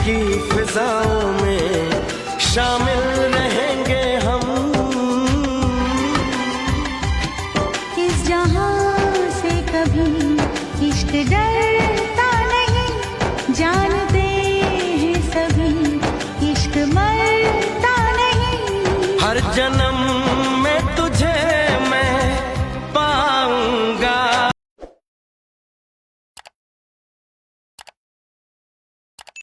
की फिजाओं में शामिल रहेंगे हम। इस जहां से कभी इश्क डरता नहीं, जानते हैं सभी इश्क मरता नहीं। हर जन्म